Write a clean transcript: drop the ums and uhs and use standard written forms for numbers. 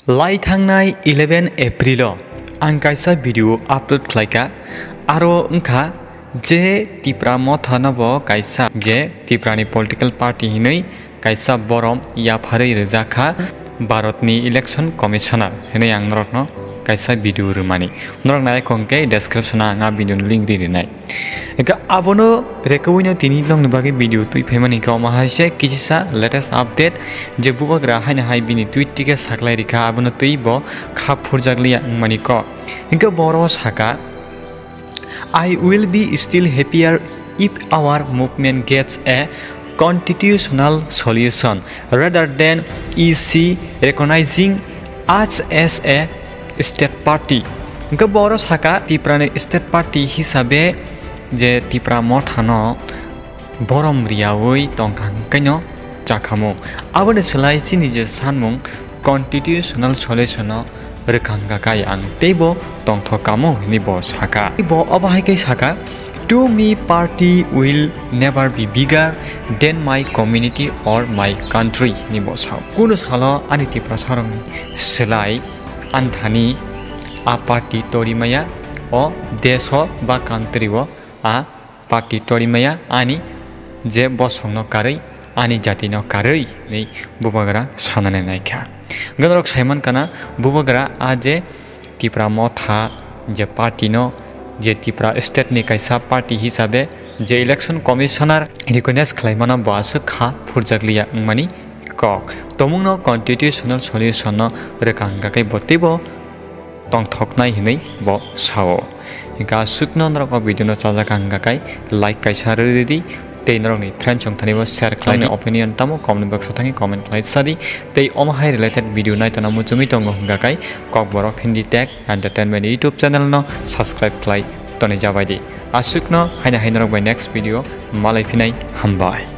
Lai thangnai 11 April ang kaisa video upload khlaika aro wngkha je Tipra Motha Noh bo kaisa je Tiprani political party hinui kaisa Borom yaphari Rijakmano Aswk Kha Bharatni election commissioner hinui ang norokno kaisa video rumani norok nai kongke description anga video link rinai eka abono rekawino tini long nibagi video tui phemani ka mahaise kisisa latest update je Bubagra haina hai bini tweet tike saklai rika abono tui bo Kha Phurjak liya mani ko eka boro saka I will be still happier if our movement gets a constitutional solution rather than EC recognizing us as a state party. Eka boro saka Tiprani state party hisabe je Tipra Motha Noh Borom riyawi tongkang kanyo jakamo abone selai sini je sanmung constitutional solution rekangga kai ang tebo tongthokamo ni bo saka bo abahai kai saka to me party will never be bigger than my community or my country ni bo sa kuno sala ani Tipra sarangni selai anthani a party torimaya o deso ba country o a party torimaya ani je bosongno karai ani jati no karai nei Bubagra sanane naikha gadrok saiman kana Bubagra a je Tipra Motha je party no je Tipra state ni kaisa party hisabe je election commissioner recognize khlaimana bo Aswk Kha Phurjak liya mani kok tomungno constitutional solution no rekangga kai botibo tongthoknai hinai bo sao ika sukno nrok video no chajakanga kai like kai sarari di tei nrok ni friend chong thani bo share khlai opinion tamo comment box thangi comment khlai sadi tei omahai related video nai tana mu chumi tongo hingga kai Kokborok Hindi Tech Entertainment YouTube channel no subscribe khlai tone jabai di Aswk no haina hainarok by next video malai phinai hambai।